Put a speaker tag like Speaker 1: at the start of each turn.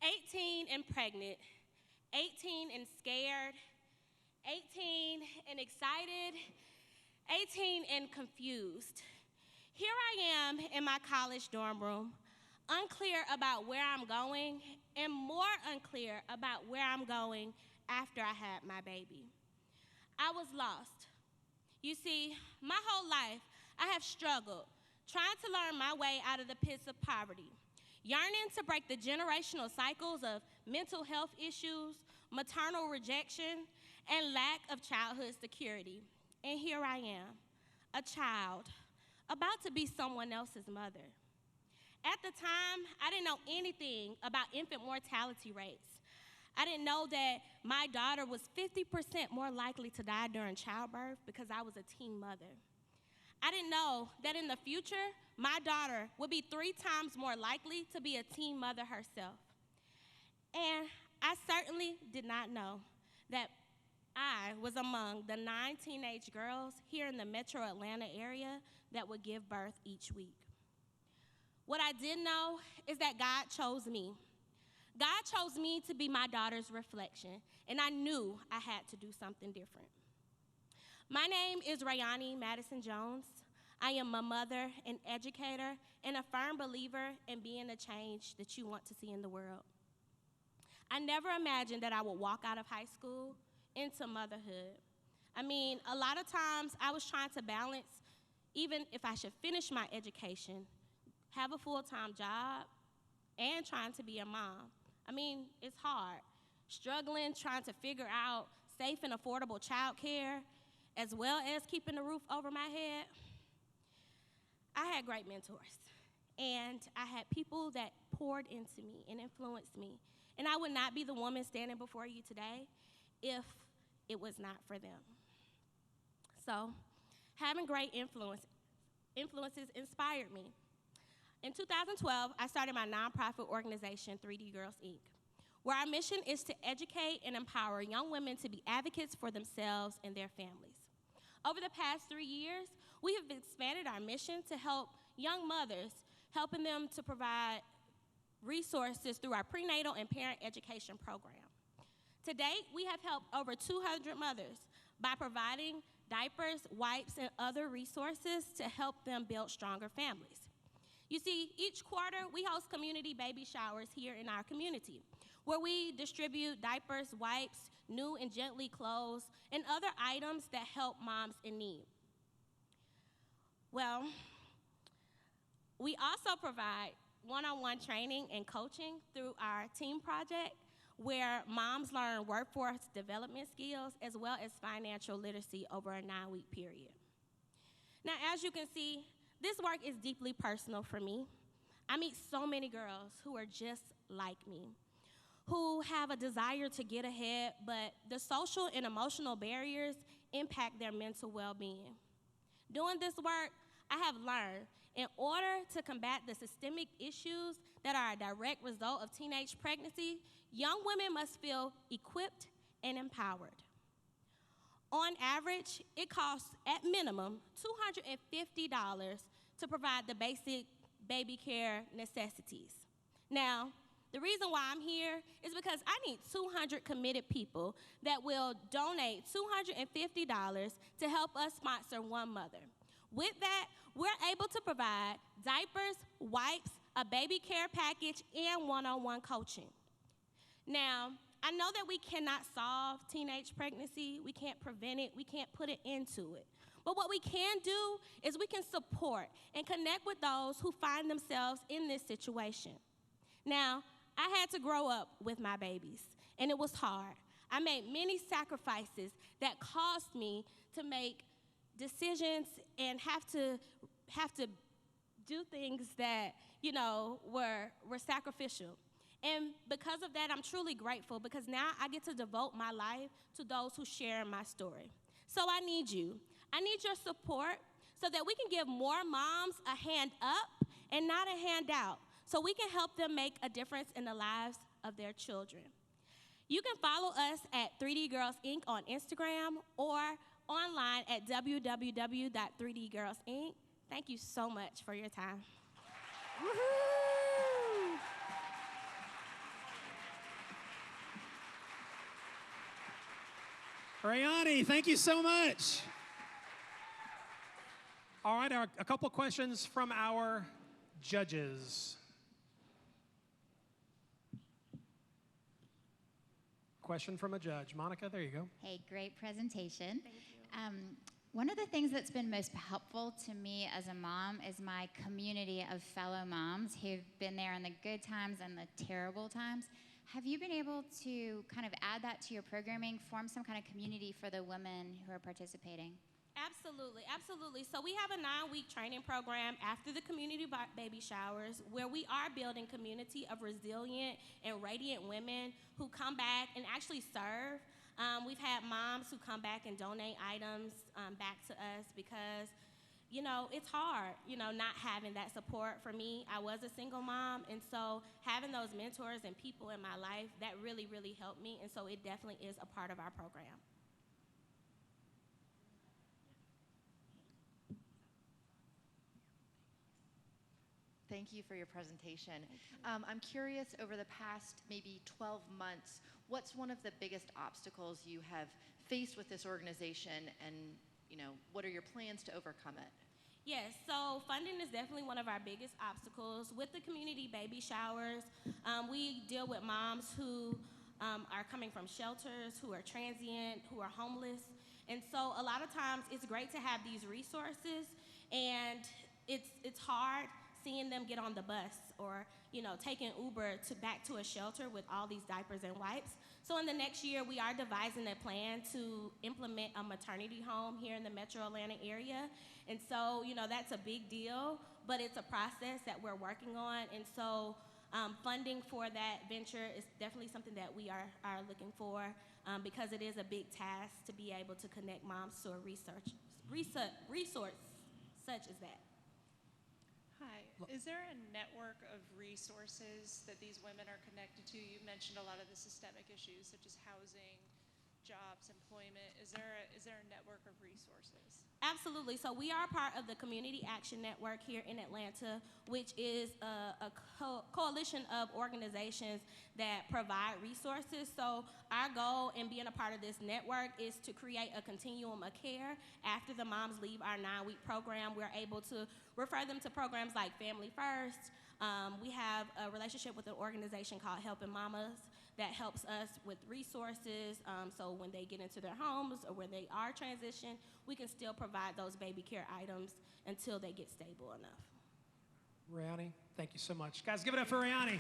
Speaker 1: 18 and pregnant, 18 and scared, 18 and excited, 18 and confused. Here I am in my college dorm room, unclear about where I'm going and more unclear about where I'm going after I had my baby. I was lost. You see, my whole life I have struggled, trying to learn my way out of the pits of poverty, yearning to break the generational cycles of mental health issues, maternal rejection, and lack of childhood security. And here I am, a child, about to be someone else's mother. At the time, I didn't know anything about infant mortality rates. I didn't know that my daughter was 50% more likely to die during childbirth because I was a teen mother. I didn't know that in the future, my daughter would be 3 times more likely to be a teen mother herself. And I certainly did not know that I was among the 9 teenage girls here in the metro Atlanta area that would give birth each week. What I did know is that God chose me. God chose me to be my daughter's reflection, and I knew I had to do something different. My name is Raioni Madison-Jones. I am a mother, an educator, and a firm believer in being the change that you want to see in the world. I never imagined that I would walk out of high school into motherhood. I mean, a lot of times I was trying to balance, even if I should finish my education, have a full-time job, and trying to be a mom. I mean, it's hard. Struggling, trying to figure out safe and affordable childcare, as well as keeping the roof over my head. I had great mentors, and I had people that poured into me and influenced me. And I would not be the woman standing before you today if it was not for them. So, having great influences inspired me. In 2012, I started my nonprofit organization, 3D Girls, Inc., where our mission is to educate and empower young women to be advocates for themselves and their families. Over the past 3 years, we have expanded our mission to help young mothers, helping them to provide resources through our prenatal and parent education program. To date, we have helped over 200 mothers by providing diapers, wipes, and other resources to help them build stronger families. You see, each quarter, we host community baby showers here in our community, where we distribute diapers, wipes, new and gently clothes, and other items that help moms in need. Well, we also provide one-on-one training and coaching through our team project, where moms learn workforce development skills as well as financial literacy over a 9-week period. Now, as you can see, this work is deeply personal for me. I meet so many girls who are just like me, who have a desire to get ahead, but the social and emotional barriers impact their mental well-being. Doing this work, I have learned in order to combat the systemic issues that are a direct result of teenage pregnancy, young women must feel equipped and empowered. On average, it costs at minimum $250 to provide the basic baby care necessities. Now, the reason why I'm here is because I need 200 committed people that will donate $250 to help us sponsor one mother. With that, we're able to provide diapers, wipes, a baby care package, and one-on-one coaching. Now, I know that we cannot solve teenage pregnancy, we can't prevent it, we can't put an end to it. But what we can do is we can support and connect with those who find themselves in this situation. Now, I had to grow up with my babies, and it was hard. I made many sacrifices that caused me to make decisions and have to do things that, were sacrificial. And because of that, I'm truly grateful because now I get to devote my life to those who share my story. So I need you. I need your support so that we can give more moms a hand up and not a handout, so we can help them make a difference in the lives of their children. You can follow us at 3D Girls Inc. on Instagram or online at www.3dgirlsinc. Thank you so much for your time.
Speaker 2: Woohoo! Raioni, thank you so much. All right, a couple questions from our judges. Question from a judge. Monica, there you go.
Speaker 3: Hey, great presentation. Thank you. One of the things that's been most helpful to me as a mom is my community of fellow moms who've been there in the good times and the terrible times. Have you been able to kind of add that to your programming, form some kind of community for the women who are participating?
Speaker 1: Absolutely, absolutely. So we have a 9-week training program after the community baby showers where we are building community of resilient and radiant women who come back and actually serve. We've had moms who come back and donate items back to us because, you know, it's hard, you know, not having that support. For me, I was a single mom, and so having those mentors and people in my life, that really, really helped me, and so it definitely is a part of our program.
Speaker 4: Thank you for your presentation. I'm curious, over the past maybe 12 months, what's one of the biggest obstacles you have faced with this organization, and what are your plans to overcome it?
Speaker 1: Yes, so funding is definitely one of our biggest obstacles. With the community baby showers, we deal with moms who are coming from shelters, who are transient, who are homeless. And so a lot of times it's great to have these resources, and it's hard seeing them get on the bus or, taking Uber back to a shelter with all these diapers and wipes. So in the next year, we are devising a plan to implement a maternity home here in the metro Atlanta area. And so, that's a big deal, but it's a process that we're working on. And so funding for that venture is definitely something that we are looking for because it is a big task to be able to connect moms to a resource such as that.
Speaker 5: Hi. Is there a network of resources that these women are connected to? You mentioned a lot of the systemic issues such as housing, jobs, employment. Is there a network of resources?
Speaker 1: Absolutely. So we are part of the Community Action Network here in Atlanta, which is a coalition of organizations that provide resources. So our goal in being a part of this network is to create a continuum of care. After the moms leave our 9-week program, we're able to refer them to programs like Family First. We have a relationship with an organization called Helping Mamas that helps us with resources, so when they get into their homes or when they are transitioned, we can still provide those baby care items until they get stable enough.
Speaker 2: Raioni, thank you so much. Guys, give it up for Raioni.